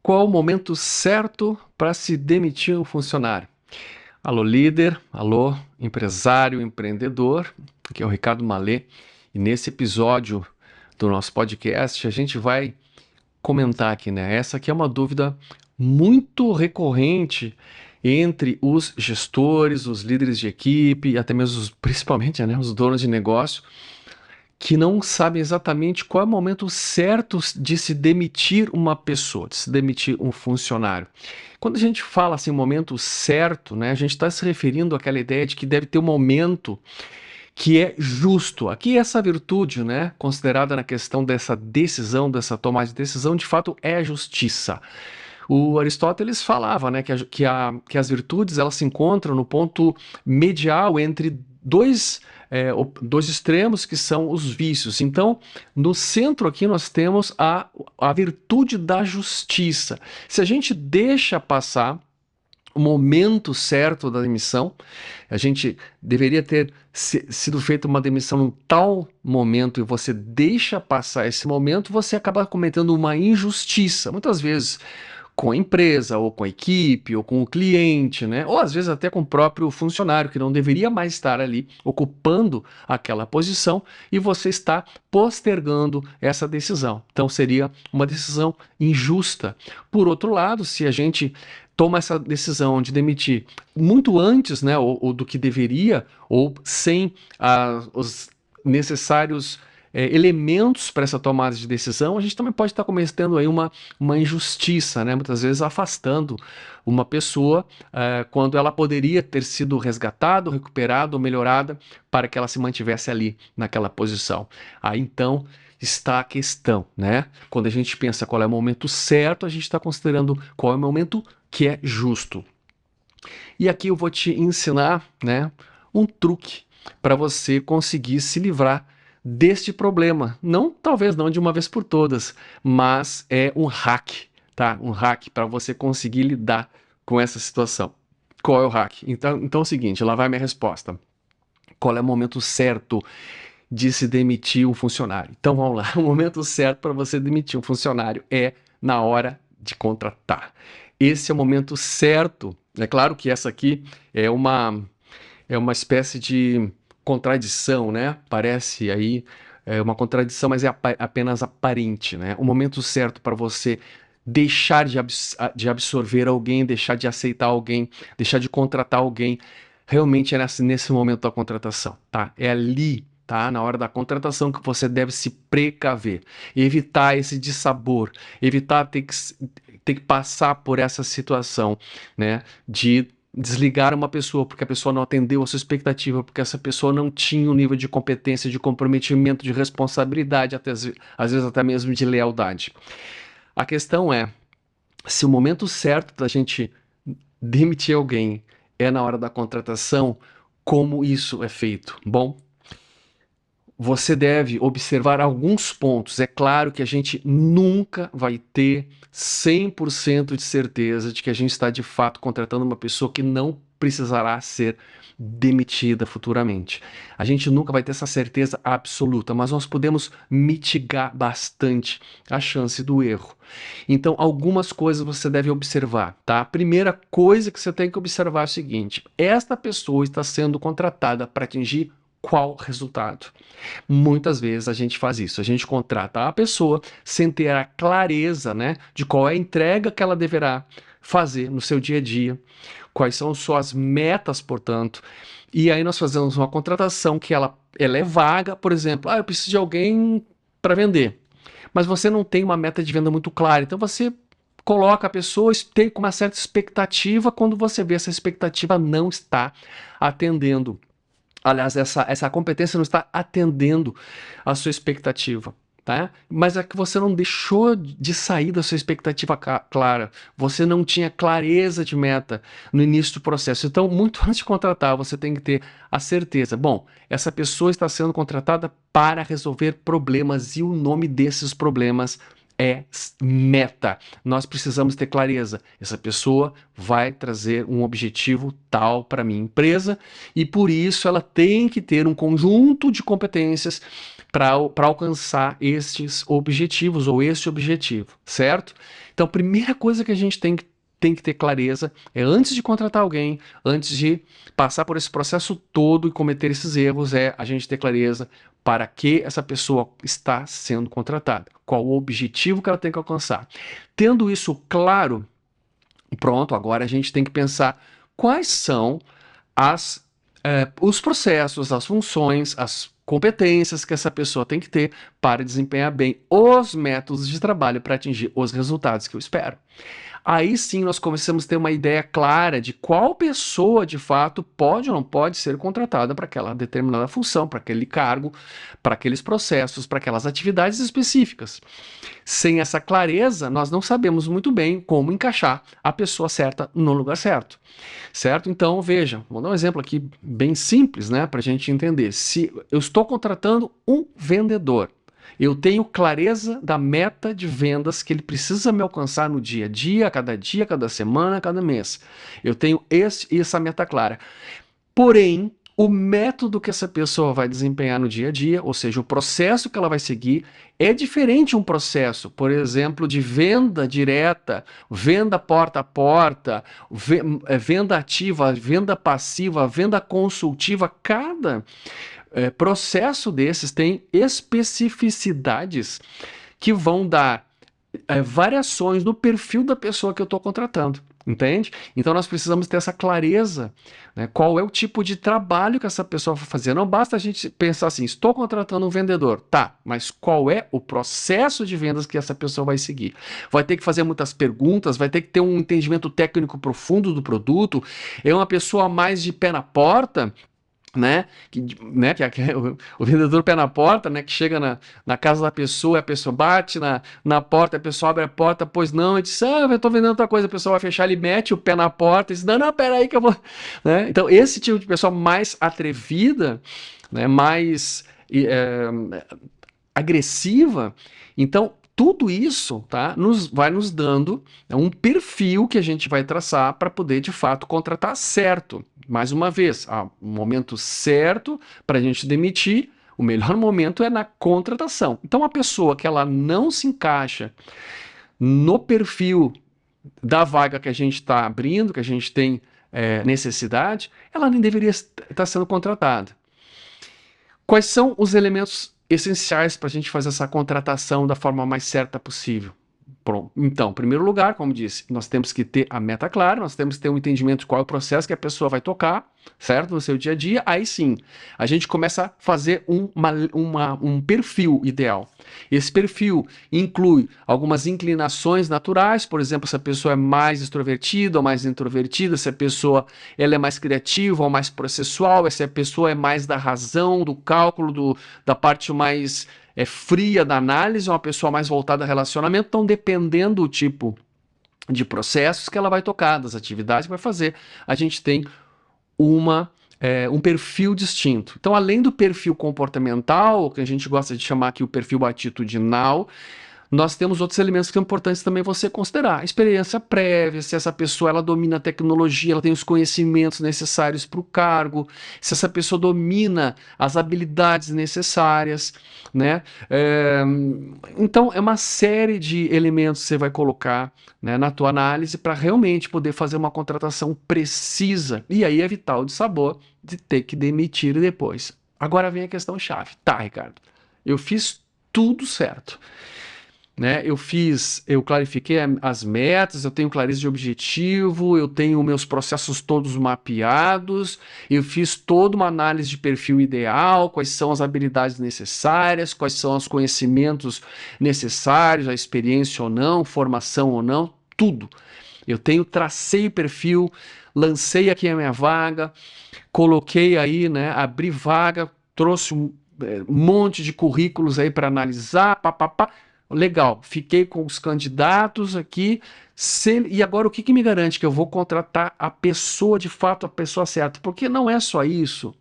Qual o momento certo para se demitir um funcionário? Alô, líder, alô, empresário, empreendedor, aqui é o Ricardo Malê e nesse episódio do nosso podcast a gente vai comentar aqui, né? Essa aqui é uma dúvida muito recorrente entre os gestores, os líderes de equipe, e até mesmo principalmente, né, os donos de negócio, que não sabem exatamente qual é o momento certo de se demitir uma pessoa, de se demitir um funcionário. Quando a gente fala assim, momento certo, né, a gente está se referindo àquela ideia de que deve ter um momento que é justo. Aqui essa virtude, né, considerada na questão dessa decisão, dessa tomada de decisão, de fato é a justiça. O Aristóteles falava, né, que as virtudes elas se encontram no ponto medial entre dois extremos que são os vícios. Então, no centro aqui nós temos a virtude da justiça. Se a gente deixa passar o momento certo da demissão, a gente deveria ter sido feita uma demissão num tal momento e você deixa passar esse momento, você acaba cometendo uma injustiça. Muitas vezes com a empresa, ou com a equipe, ou com o cliente, né? Ou às vezes até com o próprio funcionário, que não deveria mais estar ali ocupando aquela posição, e você está postergando essa decisão. Então seria uma decisão injusta. Por outro lado, se a gente toma essa decisão de demitir muito antes, né, ou do que deveria, ou sem os necessários elementos para essa tomada de decisão, a gente também pode estar cometendo aí uma injustiça, né? Muitas vezes afastando uma pessoa quando ela poderia ter sido resgatada, recuperada ou melhorada para que ela se mantivesse ali naquela posição. Aí então está a questão, né? Quando a gente pensa qual é o momento certo, a gente está considerando qual é o momento que é justo. E aqui eu vou te ensinar, né, um truque para você conseguir se livrar deste problema. Não, talvez não de uma vez por todas, mas é um hack, tá? Um hack para você conseguir lidar com essa situação. Qual é o hack? Então é o seguinte, lá vai minha resposta. Qual é o momento certo de se demitir um funcionário? Então vamos lá, o momento certo para você demitir um funcionário é na hora de contratar. Esse é o momento certo. É claro que essa aqui é uma espécie de contradição, né? Parece aí uma contradição, mas é apenas aparente, né? O momento certo para você deixar de absorver alguém, deixar de aceitar alguém, deixar de contratar alguém, realmente é nesse momento da contratação, tá? É ali, tá? Na hora da contratação que você deve se precaver, evitar esse dissabor, evitar ter que passar por essa situação, né? De desligar uma pessoa porque a pessoa não atendeu a sua expectativa, porque essa pessoa não tinha o nível de competência, de comprometimento, de responsabilidade, às vezes até mesmo de lealdade. A questão é, se o momento certo da gente demitir alguém é na hora da contratação, como isso é feito? Bom, você deve observar alguns pontos. É claro que a gente nunca vai ter 100% de certeza de que a gente está de fato contratando uma pessoa que não precisará ser demitida futuramente. A gente nunca vai ter essa certeza absoluta, mas nós podemos mitigar bastante a chance do erro. Então, algumas coisas você deve observar, tá? A primeira coisa que você tem que observar é o seguinte: esta pessoa está sendo contratada para atingir qual resultado? Muitas vezes a gente faz isso, a gente contrata a pessoa sem ter a clareza, né, de qual é a entrega que ela deverá fazer no seu dia a dia, quais são suas metas, portanto, e aí nós fazemos uma contratação que ela é vaga, por exemplo, eu preciso de alguém para vender, mas você não tem uma meta de venda muito clara, então você coloca a pessoa tem uma certa expectativa, quando você vê essa expectativa não está atendendo. Aliás, essa competência não está atendendo a sua expectativa, tá? Mas é que você não deixou de sair da sua expectativa clara. Você não tinha clareza de meta no início do processo. Então, muito antes de contratar, você tem que ter a certeza. Bom, essa pessoa está sendo contratada para resolver problemas e o nome desses problemas é meta. Nós precisamos ter clareza. Essa pessoa vai trazer um objetivo tal para minha empresa e por isso ela tem que ter um conjunto de competências para alcançar estes objetivos ou este objetivo, certo? Então, a primeira coisa que a gente tem que ter clareza é antes de contratar alguém, antes de passar por esse processo todo e cometer esses erros, é a gente ter clareza para que essa pessoa está sendo contratada, qual o objetivo que ela tem que alcançar. Tendo isso claro, pronto, agora a gente tem que pensar quais são os processos, as funções, as competências que essa pessoa tem que ter para desempenhar bem os métodos de trabalho para atingir os resultados que eu espero. Aí sim nós começamos a ter uma ideia clara de qual pessoa de fato pode ou não pode ser contratada para aquela determinada função, para aquele cargo, para aqueles processos, para aquelas atividades específicas. Sem essa clareza, nós não sabemos muito bem como encaixar a pessoa certa no lugar certo. Certo? Então, veja, vou dar um exemplo aqui bem simples, né, para a gente entender. Se eu estou contratando um vendedor, eu tenho clareza da meta de vendas que ele precisa me alcançar no dia a dia, cada semana, cada mês. Eu tenho essa meta clara. Porém, o método que essa pessoa vai desempenhar no dia a dia, ou seja, o processo que ela vai seguir, é diferente um processo, por exemplo, de venda direta, venda porta a porta, venda ativa, venda passiva, venda consultiva. Cada processo desses tem especificidades que vão dar variações no perfil da pessoa que eu estou contratando. Entende? Então nós precisamos ter essa clareza, né? Qual é o tipo de trabalho que essa pessoa vai fazer. Não basta a gente pensar assim, estou contratando um vendedor, tá, mas qual é o processo de vendas que essa pessoa vai seguir? Vai ter que fazer muitas perguntas, vai ter que ter um entendimento técnico profundo do produto, é uma pessoa mais de pé na porta, né, o vendedor pé na porta, né, que chega na casa da pessoa, a pessoa bate na porta, a pessoa abre a porta, pois não, e diz, eu estou vendendo outra coisa, a pessoa vai fechar, ele mete o pé na porta e diz, não, peraí que eu vou, né? Então esse tipo de pessoa mais atrevida, né, mais agressiva, então tudo isso, tá, vai nos dando um perfil que a gente vai traçar para poder, de fato, contratar certo. Mais uma vez, o momento certo para a gente demitir, o melhor momento é na contratação. Então, a pessoa que ela não se encaixa no perfil da vaga que a gente está abrindo, que a gente tem necessidade, ela nem deveria estar sendo contratada. Quais são os elementos essenciais para a gente fazer essa contratação da forma mais certa possível? Pronto. Então, em primeiro lugar, como disse, nós temos que ter a meta clara, nós temos que ter um entendimento de qual é o processo que a pessoa vai tocar, certo? No seu dia a dia. Aí sim, a gente começa a fazer um perfil ideal. Esse perfil inclui algumas inclinações naturais, por exemplo, se a pessoa é mais extrovertida ou mais introvertida, se a pessoa ela é mais criativa ou mais processual, se a pessoa é mais da razão, do cálculo, da parte mais fria da análise, ou uma pessoa mais voltada a relacionamento. Então, dependendo do tipo de processos que ela vai tocar, das atividades que vai fazer, a gente tem um perfil distinto. Então, além do perfil comportamental, que a gente gosta de chamar aqui o perfil atitudinal, nós temos outros elementos que são importantes também você considerar. Experiência prévia, se essa pessoa ela domina a tecnologia, ela tem os conhecimentos necessários para o cargo, se essa pessoa domina as habilidades necessárias, né? Então, é uma série de elementos que você vai colocar, né, na tua análise para realmente poder fazer uma contratação precisa e aí evitar o dissabor de ter que demitir depois. Agora vem a questão chave. Tá, Ricardo, eu fiz tudo certo. Né? Eu clarifiquei as metas, eu tenho clareza de objetivo, eu tenho meus processos todos mapeados, eu fiz toda uma análise de perfil ideal, quais são as habilidades necessárias, quais são os conhecimentos necessários, a experiência ou não, formação ou não, tudo. Tracei o perfil, lancei aqui a minha vaga, coloquei aí, né, abri vaga, trouxe um monte de currículos aí para analisar, papapá. Legal, fiquei com os candidatos aqui, e agora o que me garante que eu vou contratar a pessoa, de fato, a pessoa certa? Porque não é só isso,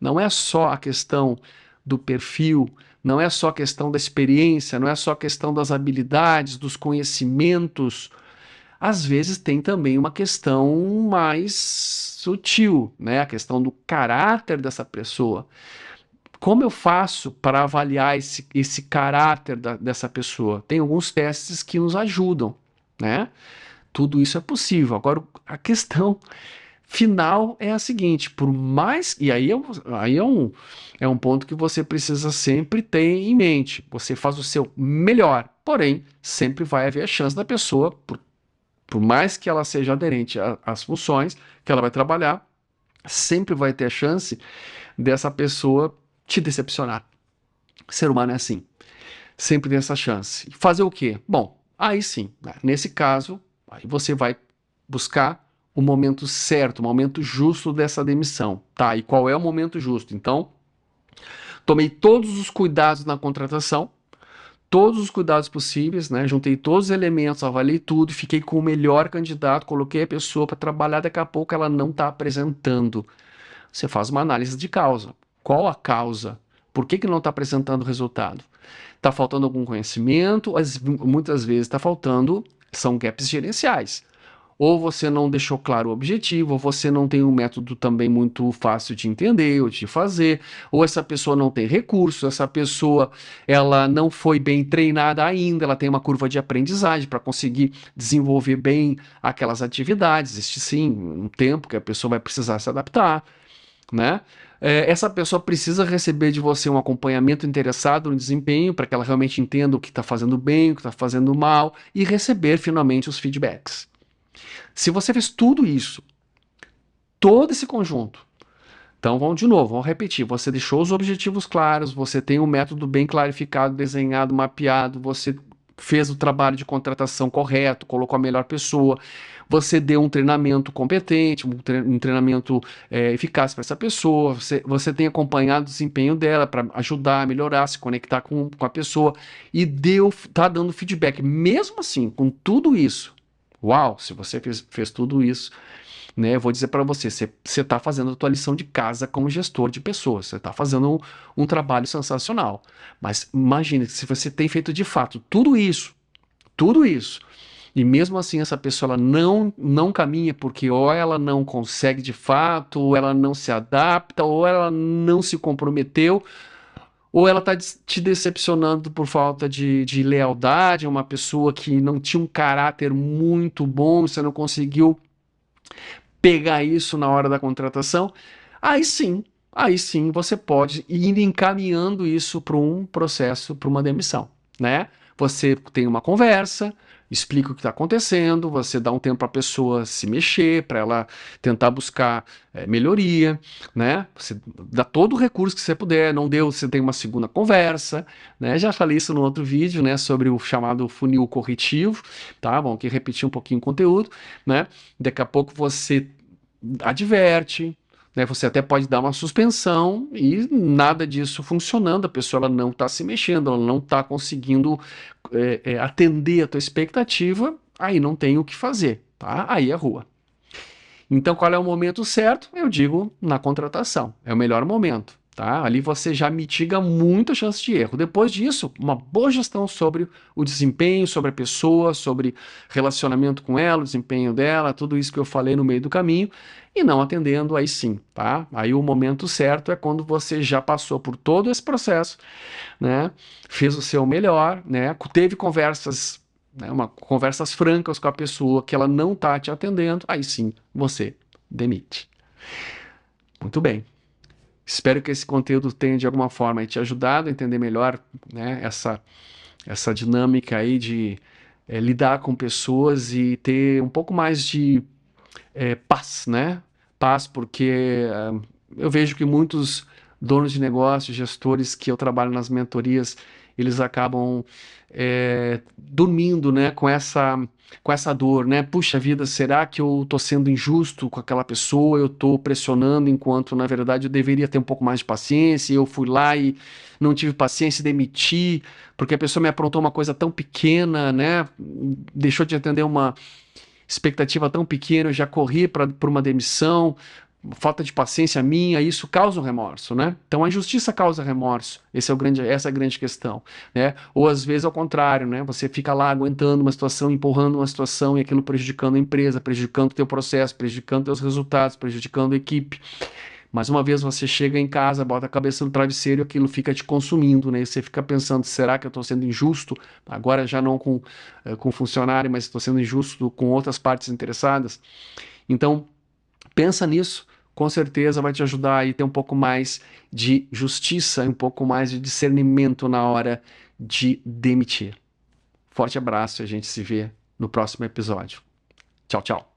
não é só a questão do perfil, não é só a questão da experiência, não é só a questão das habilidades, dos conhecimentos. Às vezes tem também uma questão mais sutil, né? A questão do caráter dessa pessoa. Como eu faço para avaliar esse caráter dessa pessoa? Tem alguns testes que nos ajudam, né? Tudo isso é possível. Agora, a questão final é a seguinte, por mais... E é um ponto que você precisa sempre ter em mente. Você faz o seu melhor, porém, sempre vai haver a chance da pessoa, por mais que ela seja aderente às funções que ela vai trabalhar, sempre vai ter a chance dessa pessoa te decepcionar. O ser humano é assim. Sempre tem essa chance. Fazer o quê? Bom, aí sim, né? Nesse caso, aí você vai buscar o momento certo, o momento justo dessa demissão. Tá, e qual é o momento justo? Então, tomei todos os cuidados na contratação, todos os cuidados possíveis, né? Juntei todos os elementos, avaliei tudo, fiquei com o melhor candidato, coloquei a pessoa para trabalhar, daqui a pouco ela não está apresentando. Você faz uma análise de causa. Qual a causa? Por que não está apresentando resultado? Está faltando algum conhecimento? Muitas vezes está faltando, são gaps gerenciais. Ou você não deixou claro o objetivo, ou você não tem um método também muito fácil de entender ou de fazer, ou essa pessoa não tem recursos, essa pessoa ela não foi bem treinada ainda, ela tem uma curva de aprendizagem para conseguir desenvolver bem aquelas atividades. Existe sim um tempo que a pessoa vai precisar se adaptar, né? Essa pessoa precisa receber de você um acompanhamento interessado no desempenho para que ela realmente entenda o que está fazendo bem, o que está fazendo mal e receber finalmente os feedbacks. Se você fez tudo isso, todo esse conjunto, então vamos de novo, vamos repetir, você deixou os objetivos claros, você tem um método bem clarificado, desenhado, mapeado, você fez o trabalho de contratação correto, colocou a melhor pessoa, você deu um treinamento competente, um treinamento eficaz para essa pessoa, você tem acompanhado o desempenho dela para ajudar a melhorar, se conectar com a pessoa e tá dando feedback. Mesmo assim, com tudo isso, uau, se você fez tudo isso, né, eu vou dizer para você está fazendo a tua lição de casa como gestor de pessoas, você está fazendo um trabalho sensacional. Mas imagine, se você tem feito de fato tudo isso, e mesmo assim essa pessoa ela não caminha porque ou ela não consegue de fato, ou ela não se adapta, ou ela não se comprometeu, ou ela está te decepcionando por falta de lealdade, é uma pessoa que não tinha um caráter muito bom, você não conseguiu pegar isso na hora da contratação, aí sim você pode ir encaminhando isso para um processo, para uma demissão, né? Você tem uma conversa, explica o que está acontecendo, você dá um tempo para a pessoa se mexer, para ela tentar buscar melhoria, né? Você dá todo o recurso que você puder, não deu, você tem uma segunda conversa, né? Já falei isso no outro vídeo, né? Sobre o chamado funil corretivo, tá? Vamos aqui repetir um pouquinho o conteúdo, né? Daqui a pouco você adverte, né? Você até pode dar uma suspensão e nada disso funcionando, a pessoa ela não está se mexendo, ela não está conseguindo atender a tua expectativa, aí não tem o que fazer, tá? Aí é rua. Então qual é o momento certo? Eu digo na contratação, é o melhor momento. Tá? Ali você já mitiga muito a chance de erro. Depois disso, uma boa gestão sobre o desempenho, sobre a pessoa, sobre relacionamento com ela, o desempenho dela, tudo isso que eu falei no meio do caminho, e não atendendo, aí sim, tá? Aí o momento certo é quando você já passou por todo esse processo, né? Fez o seu melhor, né? Teve conversas, né? Conversas francas com a pessoa que ela não está te atendendo, aí sim você demite. Muito bem. Espero que esse conteúdo tenha de alguma forma te ajudado a entender melhor, né, essa dinâmica aí de lidar com pessoas e ter um pouco mais de paz, né? Paz, porque eu vejo que muitos donos de negócios, gestores que eu trabalho nas mentorias, eles acabam dormindo, né, com essa dor, né? Puxa vida, será que eu tô sendo injusto com aquela pessoa? Eu tô pressionando enquanto, na verdade, eu deveria ter um pouco mais de paciência. Eu fui lá e não tive paciência e demiti, porque a pessoa me aprontou uma coisa tão pequena, né? Deixou de atender uma expectativa tão pequena, eu já corri por uma demissão. Falta de paciência minha, isso causa um remorso, né? Então a injustiça causa remorso, essa é a grande questão, né? Ou às vezes ao contrário, né? Você fica lá aguentando uma situação, empurrando uma situação e aquilo prejudicando a empresa, prejudicando o teu processo, prejudicando teus resultados, prejudicando a equipe. Mas uma vez você chega em casa, bota a cabeça no travesseiro, aquilo fica te consumindo, né? E você fica pensando, será que eu estou sendo injusto? Agora já não com funcionário, mas estou sendo injusto com outras partes interessadas. Então, pensa nisso, com certeza vai te ajudar a ter um pouco mais de justiça, um pouco mais de discernimento na hora de demitir. Forte abraço e a gente se vê no próximo episódio. Tchau, tchau.